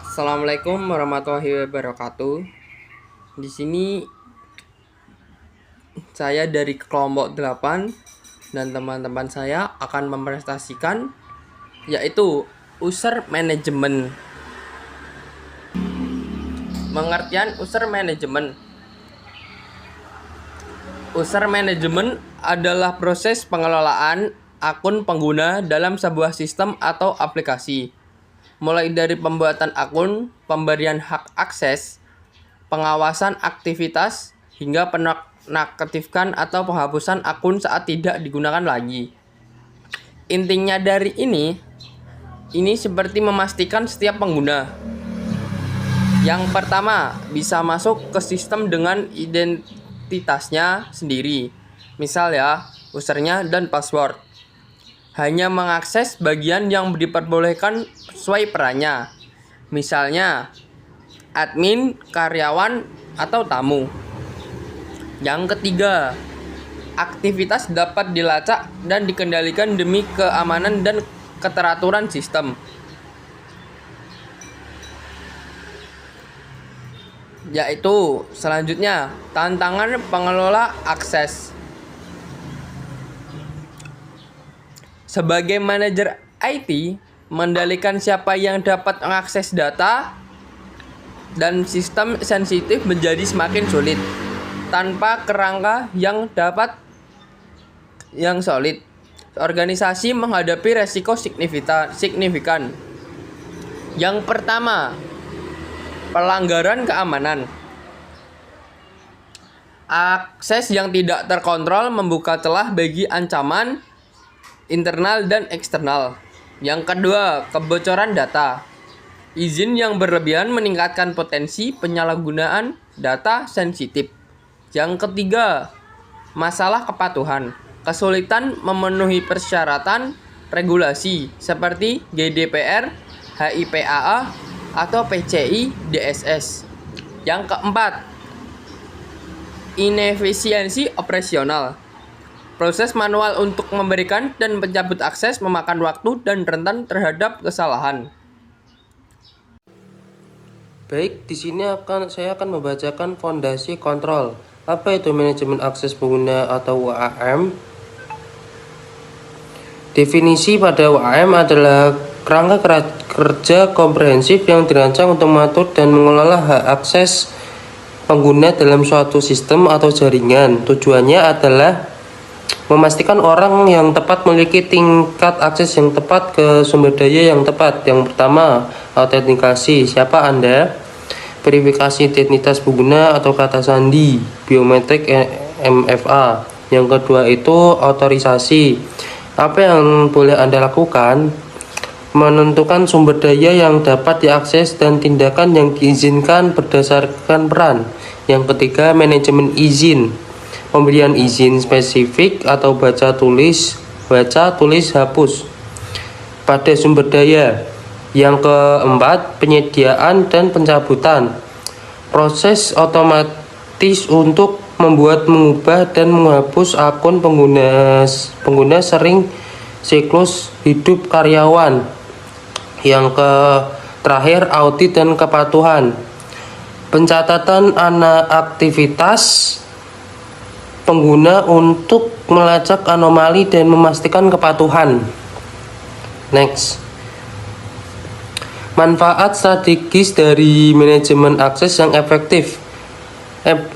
Assalamualaikum warahmatullahi wabarakatuh. Di sini saya dari kelompok 8 dan teman-teman saya akan mempresentasikan yaitu user management. Pengertian user management. User management adalah proses pengelolaan akun pengguna dalam sebuah sistem atau aplikasi. Mulai dari pembuatan akun, pemberian hak akses, pengawasan aktivitas, hingga penonaktifkan atau penghapusan akun saat tidak digunakan lagi. Intinya dari ini seperti memastikan setiap pengguna. Yang pertama, bisa masuk ke sistem dengan identitasnya sendiri. Misal ya, usernya dan password. Hanya mengakses bagian yang diperbolehkan sesuai perannya. Misalnya, admin, karyawan, atau tamu. Yang ketiga, aktivitas dapat dilacak dan dikendalikan demi keamanan dan keteraturan sistem. Yaitu selanjutnya, tantangan pengelola akses. Sebagai manajer IT, mengendalikan siapa yang dapat mengakses data dan sistem sensitif menjadi semakin sulit. Tanpa kerangka yang solid, organisasi menghadapi resiko signifikan. Yang pertama, pelanggaran keamanan. Akses yang tidak terkontrol membuka celah bagi ancaman internal dan eksternal. Yang kedua, kebocoran data. Izin yang berlebihan meningkatkan potensi penyalahgunaan data sensitif. Yang ketiga, masalah kepatuhan. Kesulitan memenuhi persyaratan regulasi seperti GDPR, HIPAA, atau PCI DSS. Yang keempat, inefisiensi operasional. Proses manual untuk memberikan dan mencabut akses memakan waktu dan rentan terhadap kesalahan. Baik, di sini saya akan membacakan fondasi kontrol. Apa itu manajemen akses pengguna atau WAM? Definisi pada WAM adalah kerangka kerja komprehensif yang dirancang untuk mengatur dan mengelola hak akses pengguna dalam suatu sistem atau jaringan. Tujuannya adalah memastikan orang yang tepat memiliki tingkat akses yang tepat ke sumber daya yang tepat. Yang pertama, autentikasi. Siapa Anda? Verifikasi identitas pengguna atau kata sandi, biometrik MFA. Yang kedua itu otorisasi. Apa yang boleh Anda lakukan? Menentukan sumber daya yang dapat diakses dan tindakan yang diizinkan berdasarkan peran. Yang ketiga, manajemen izin. Pemberian izin spesifik atau baca tulis hapus pada sumber daya. Yang keempat, penyediaan dan pencabutan. Proses otomatis untuk membuat, mengubah dan menghapus akun pengguna sering siklus hidup karyawan. Yang terakhir, audit dan kepatuhan. Pencatatan aktivitas pengguna untuk melacak anomali dan memastikan kepatuhan. Next. Manfaat strategis dari manajemen akses yang efektif.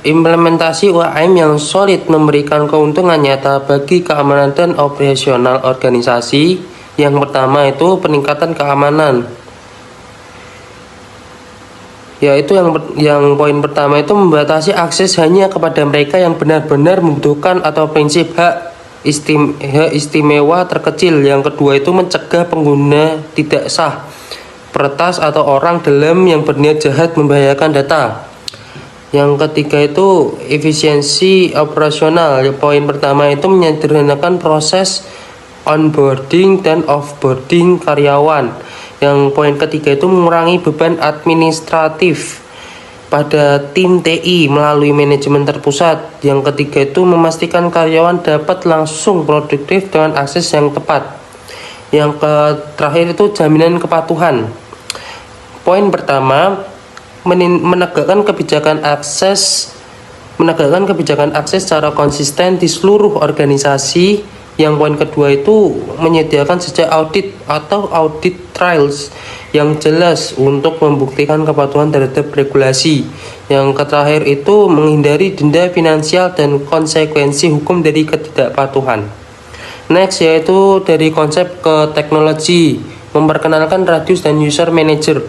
Implementasi WAM yang solid memberikan keuntungan nyata bagi keamanan dan operasional organisasi. Yang pertama itu peningkatan keamanan. Yaitu yang poin pertama itu membatasi akses hanya kepada mereka yang benar-benar membutuhkan atau prinsip hak istimewa terkecil. Yang kedua itu mencegah pengguna tidak sah, peretas atau orang dalam yang berniat jahat membahayakan data. Yang ketiga itu efisiensi operasional. Poin pertama itu menyederhanakan proses onboarding dan offboarding karyawan. Yang poin ketiga itu mengurangi beban administratif pada tim TI melalui manajemen terpusat. Yang ketiga itu memastikan karyawan dapat langsung produktif dengan akses yang tepat. Yang terakhir itu jaminan kepatuhan. Poin pertama, menegakkan kebijakan akses secara konsisten di seluruh organisasi. Yang poin kedua itu menyediakan sejak audit atau audit trials yang jelas untuk membuktikan kepatuhan terhadap regulasi. Yang terakhir itu menghindari denda finansial dan konsekuensi hukum dari ketidakpatuhan. Next yaitu dari konsep ke teknologi, memperkenalkan Radius dan User Manager.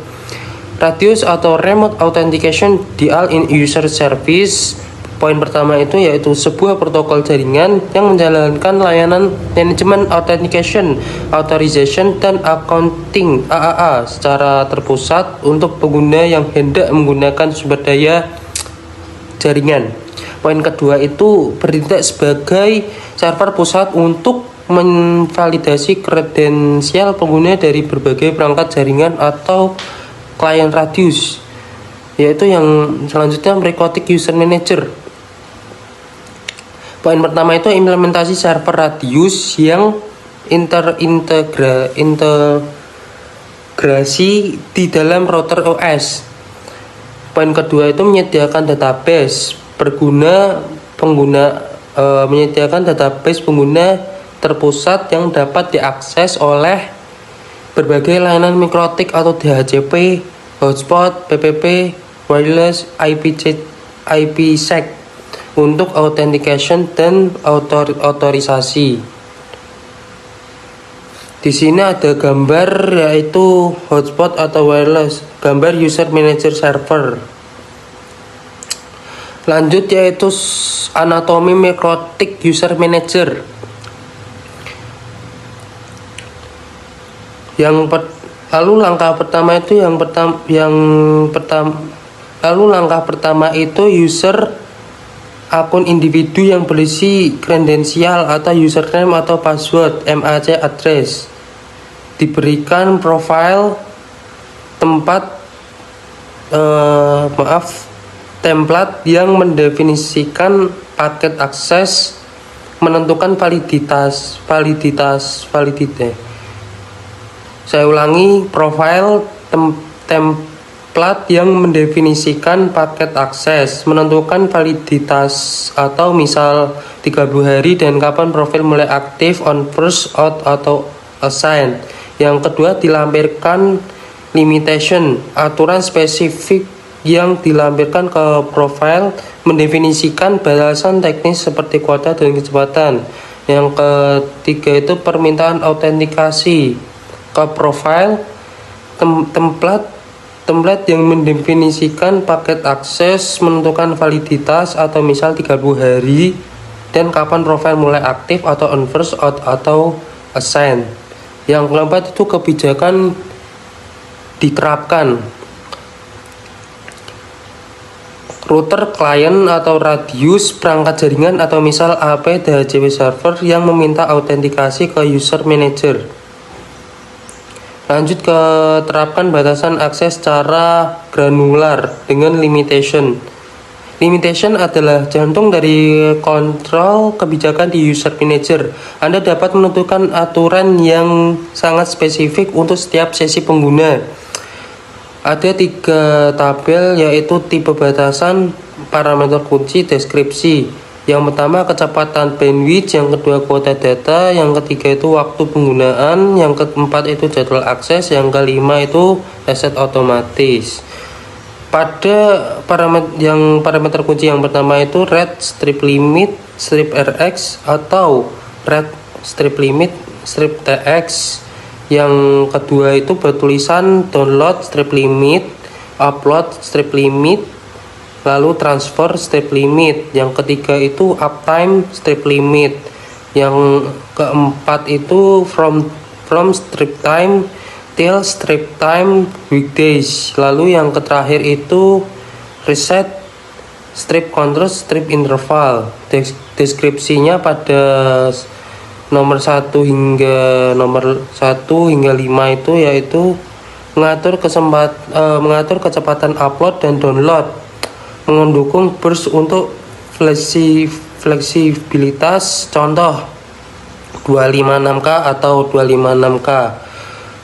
Radius atau Remote Authentication DL in User Service. Poin pertama itu yaitu sebuah protokol jaringan yang menjalankan layanan manajemen authentication, authorization, dan accounting AAA secara terpusat untuk pengguna yang hendak menggunakan sumber daya jaringan. Poin kedua itu bertindak sebagai server pusat untuk memvalidasi kredensial pengguna dari berbagai perangkat jaringan atau klien Radius, yaitu yang selanjutnya Microtik User Manager. Poin pertama itu implementasi server Radius yang integrasi di dalam router OS. Poin kedua itu menyediakan database pengguna terpusat yang dapat diakses oleh berbagai layanan mikrotik atau DHCP, hotspot, PPP, wireless, IPsec untuk authentication dan otorisasi. Di sini ada gambar yaitu hotspot atau wireless, gambar user manager server. Lanjut yaitu anatomi mikrotik user manager. Lalu langkah pertama itu user akun individu yang berisi kredensial atau username atau password MAC address, diberikan profile template yang mendefinisikan paket akses, menentukan validitas. Saya ulangi, profile template yang mendefinisikan paket akses, menentukan validitas atau misal 30 hari dan kapan profil mulai aktif, on first, out atau assign. Yang kedua dilampirkan limitation, aturan spesifik yang dilampirkan ke profile, mendefinisikan batasan teknis seperti kuota dan kecepatan. Yang ketiga itu permintaan autentikasi ke profile, template yang mendefinisikan paket akses, menentukan validitas atau misal 30 hari dan kapan profil mulai aktif atau on first, out atau assign. Yang keempat itu kebijakan diterapkan. Router, klien atau Radius, perangkat jaringan atau misal AP DHCP server yang meminta autentikasi ke user manager. Lanjut ke terapkan batasan akses secara granular dengan limitation. Limitation adalah jantung dari kontrol kebijakan di user manager. Anda dapat menentukan aturan yang sangat spesifik untuk setiap sesi pengguna. Ada 3 tabel yaitu tipe batasan, parameter kunci, deskripsi. Yang pertama kecepatan bandwidth, yang kedua kuota data, yang ketiga itu waktu penggunaan, yang keempat itu jadwal akses, yang kelima itu reset otomatis. Pada parameter kunci yang pertama itu read strip limit strip rx atau read strip limit strip tx. Yang kedua itu bertulisan download strip limit, upload strip limit, lalu transfer strip limit. Yang ketiga itu uptime strip limit. Yang keempat itu from strip time till strip time weekdays. Lalu yang terakhir itu reset strip control strip interval. Deskripsinya pada nomor 1 hingga 5 itu yaitu mengatur kecepatan upload dan download, mendukung burst untuk fleksibilitas, contoh 256K atau 256K.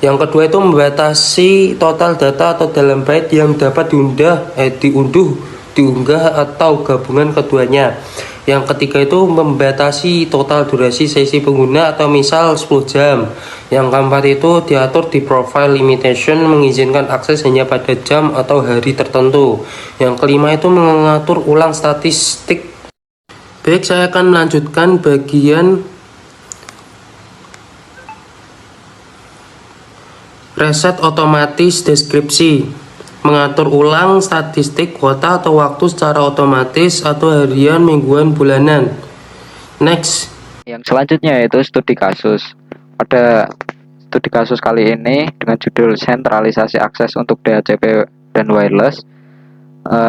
Yang kedua itu membatasi total data atau dalam byte yang dapat diunggah atau gabungan keduanya. Yang ketiga itu membatasi total durasi sesi pengguna atau misal 10 jam. Yang keempat itu diatur di profile limitation, mengizinkan akses hanya pada jam atau hari tertentu. Yang kelima itu mengatur ulang statistik. Baik, saya akan melanjutkan bagian reset otomatis deskripsi. Mengatur ulang statistik kuota atau waktu secara otomatis atau harian, mingguan, bulanan. Next. Yang selanjutnya yaitu studi kasus. Pada studi kasus kali ini dengan judul sentralisasi akses untuk DHCP dan wireless,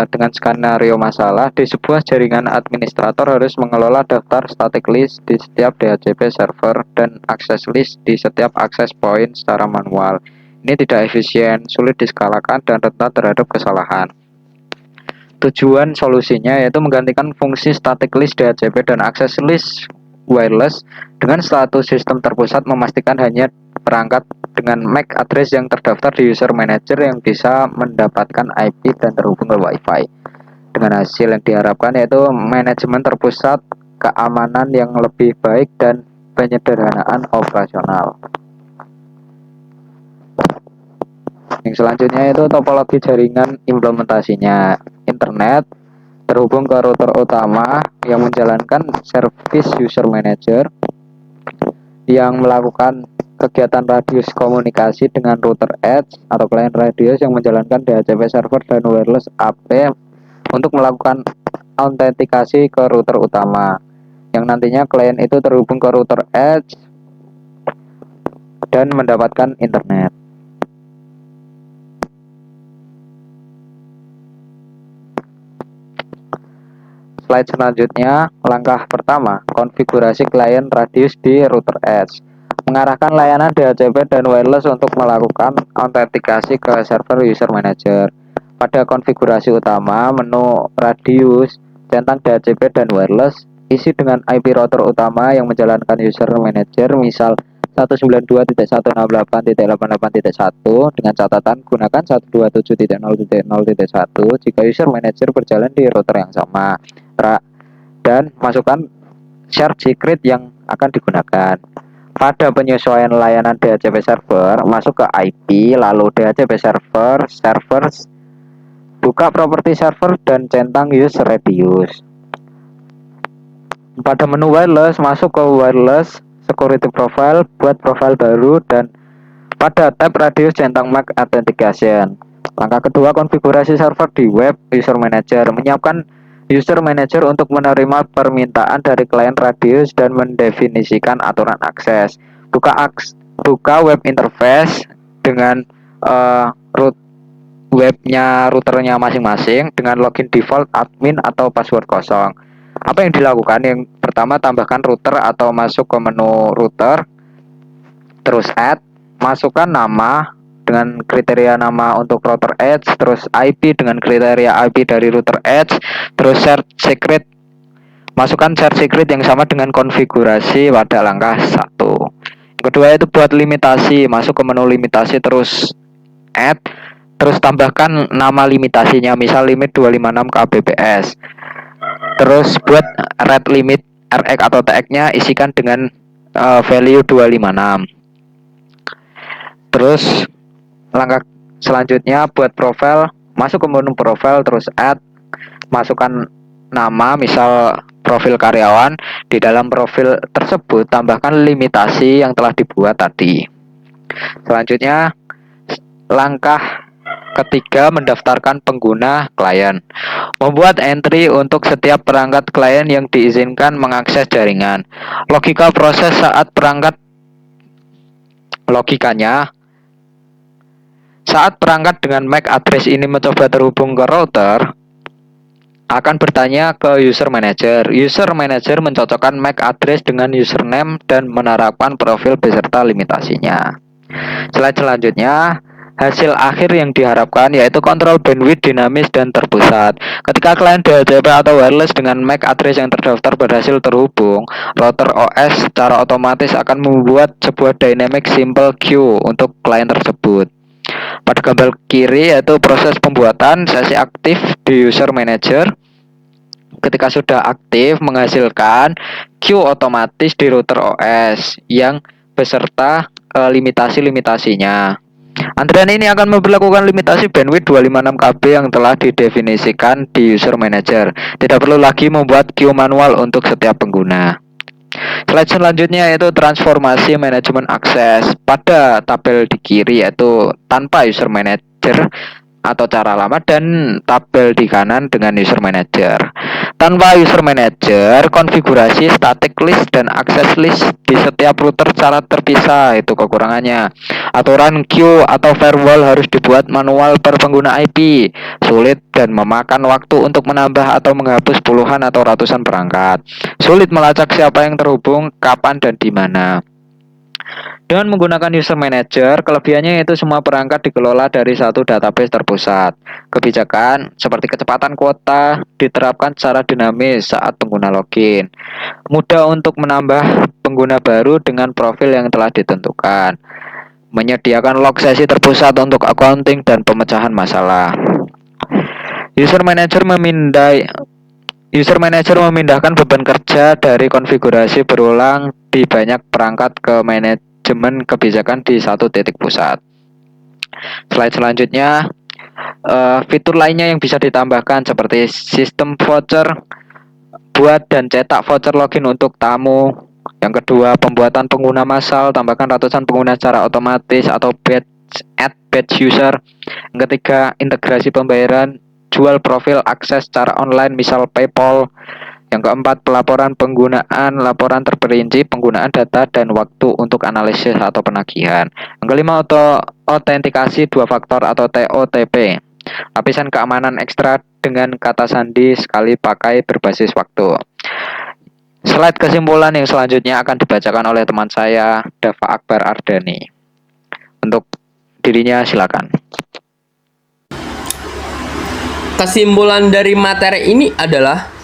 dengan skenario masalah di sebuah jaringan, administrator harus mengelola daftar static list di setiap DHCP server dan akses list di setiap akses point secara manual. Ini tidak efisien, sulit diskalakan, dan rentan terhadap kesalahan. Tujuan solusinya yaitu menggantikan fungsi static list DHCP dan akses list wireless dengan status sistem terpusat, memastikan hanya perangkat dengan MAC address yang terdaftar di user manager yang bisa mendapatkan IP dan terhubung ke Wi-Fi. Dengan hasil yang diharapkan yaitu manajemen terpusat, keamanan yang lebih baik, dan penyederhanaan operasional. Yang selanjutnya itu topologi jaringan implementasinya. Internet terhubung ke router utama yang menjalankan service user manager yang melakukan kegiatan radius komunikasi dengan router edge atau client radius yang menjalankan DHCP server dan wireless AP untuk melakukan autentikasi ke router utama, yang nantinya klien itu terhubung ke router edge dan mendapatkan internet. Slide selanjutnya, langkah pertama, konfigurasi klien radius di router edge. Mengarahkan layanan DHCP dan wireless untuk melakukan autentikasi ke server user manager. Pada konfigurasi utama, menu radius, centang DHCP dan wireless, isi dengan IP router utama yang menjalankan user manager, misal 192.168.88.1, dengan catatan gunakan 127.0.0.1 jika user manager berjalan di router yang sama, dan masukkan share secret yang akan digunakan. Pada penyesuaian layanan DHCP server, masuk ke IP, lalu DHCP servers, buka properti server dan centang use radius. Pada menu wireless, masuk ke wireless security profile, buat profile baru, dan pada tab radius centang MAC authentication. Langkah kedua, konfigurasi server di web user manager. Menyiapkan user manager untuk menerima permintaan dari klien radius dan mendefinisikan aturan akses. Buka web interface dengan root webnya routernya masing-masing dengan login default, admin, atau password kosong. Apa yang dilakukan? Yang pertama, tambahkan router atau masuk ke menu router, terus add, masukkan nama dengan kriteria nama untuk router edge, terus IP dengan kriteria IP dari router edge, terus share secret, masukkan share secret yang sama dengan konfigurasi pada langkah 1. Kedua itu buat limitasi, masuk ke menu limitasi, terus add, terus tambahkan nama limitasinya, misal limit 256 kbps. Terus buat rate limit RX atau TX nya isikan dengan value 256. Terus langkah selanjutnya buat profile, masuk ke menu profile, terus add, masukkan nama, misal profil karyawan. Di dalam profil tersebut tambahkan limitasi yang telah dibuat tadi. Selanjutnya langkah ketiga, mendaftarkan pengguna klien. Membuat entry untuk setiap perangkat klien yang diizinkan mengakses jaringan. Logika proses saat saat perangkat dengan MAC address ini mencoba terhubung ke router, akan bertanya ke user manager. User manager mencocokkan MAC address dengan username dan menerapkan profil beserta limitasinya. Slide selanjutnya, hasil akhir yang diharapkan, yaitu kontrol bandwidth dinamis dan terpusat. Ketika klien DHCP atau wireless dengan MAC address yang terdaftar berhasil terhubung, router OS secara otomatis akan membuat sebuah dynamic simple queue untuk klien tersebut. Pada gambar kiri yaitu proses pembuatan sesi aktif di user manager. Ketika sudah aktif menghasilkan queue otomatis di router OS yang beserta limitasi-limitasinya. Antrian ini akan memperlakukan limitasi bandwidth 256 KB yang telah didefinisikan di user manager. Tidak perlu lagi membuat queue manual untuk setiap pengguna. Slide selanjutnya yaitu transformasi manajemen akses. Pada tabel di kiri yaitu tanpa user manager atau cara lama, dan tabel di kanan dengan user manager. Tanpa user manager, konfigurasi static list dan access list di setiap router secara terpisah, itu kekurangannya. Aturan queue atau firewall harus dibuat manual per pengguna IP, sulit dan memakan waktu untuk menambah atau menghapus puluhan atau ratusan perangkat. Sulit melacak siapa yang terhubung, kapan dan di mana. Dengan menggunakan user manager, kelebihannya yaitu semua perangkat dikelola dari satu database terpusat. Kebijakan seperti kecepatan kuota diterapkan secara dinamis saat pengguna login. Mudah untuk menambah pengguna baru dengan profil yang telah ditentukan. Menyediakan log sesi terpusat untuk accounting dan pemecahan masalah. User manager memindahkan beban kerja dari konfigurasi berulang di banyak perangkat ke manajemen kebijakan di satu titik pusat. Slide selanjutnya, fitur lainnya yang bisa ditambahkan seperti sistem voucher, buat dan cetak voucher login untuk tamu. Yang kedua, pembuatan pengguna massal, tambahkan ratusan pengguna secara otomatis atau batch user. Yang ketiga, integrasi pembayaran, jual profil akses secara online misal PayPal. Yang keempat, pelaporan penggunaan, laporan terperinci penggunaan data dan waktu untuk analisis atau penagihan. Yang kelima, autentikasi dua faktor atau TOTP. Lapisan keamanan ekstra dengan kata sandi sekali pakai berbasis waktu. Slide kesimpulan yang selanjutnya akan dibacakan oleh teman saya, Dava Akbar Ardani. Untuk dirinya silakan. Kesimpulan dari materi ini adalah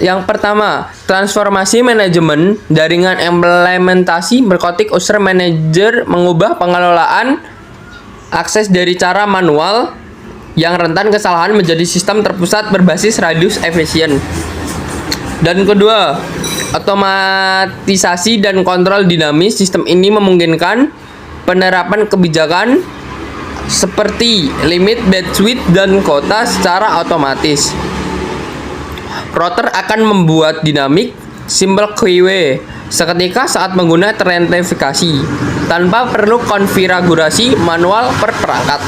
yang pertama, transformasi manajemen jaringan implementasi berkotik user manager mengubah pengelolaan akses dari cara manual yang rentan kesalahan menjadi sistem terpusat berbasis radius efisien. Dan kedua, otomatisasi dan kontrol dinamis. Sistem ini memungkinkan penerapan kebijakan seperti limit bandwidth dan kuota secara otomatis. Router akan membuat dinamik simple queue seketika saat pengguna teridentifikasi tanpa perlu konfigurasi manual per perangkat.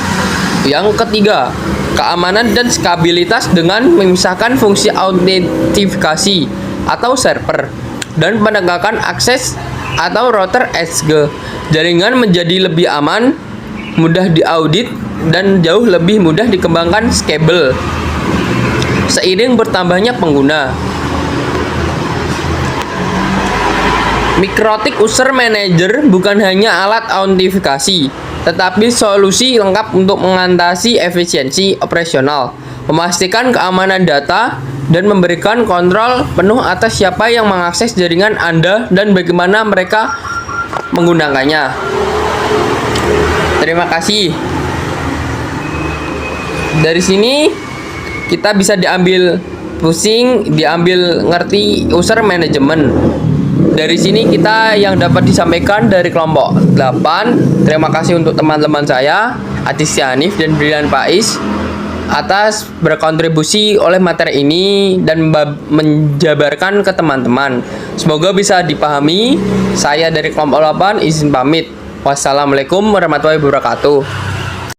Yang ketiga, keamanan dan stabilitas dengan memisahkan fungsi autentifikasi atau server dan penegakan akses atau router edge. Jaringan menjadi lebih aman, mudah diaudit, dan jauh lebih mudah dikembangkan scalable seiring bertambahnya pengguna. Mikrotik User Manager bukan hanya alat autentifikasi, tetapi solusi lengkap untuk mengatasi efisiensi operasional, memastikan keamanan data, dan memberikan kontrol penuh atas siapa yang mengakses jaringan Anda dan bagaimana mereka menggunakannya. Terima kasih. Dari sini kita bisa diambil ngerti user management. Dari sini kita yang dapat disampaikan dari kelompok 8. Terima kasih untuk teman-teman saya, Atis Hanif dan Brilian Faiz, atas berkontribusi oleh materi ini dan menjabarkan ke teman-teman. Semoga bisa dipahami. Saya dari kelompok 8 izin pamit. Wassalamualaikum warahmatullahi wabarakatuh.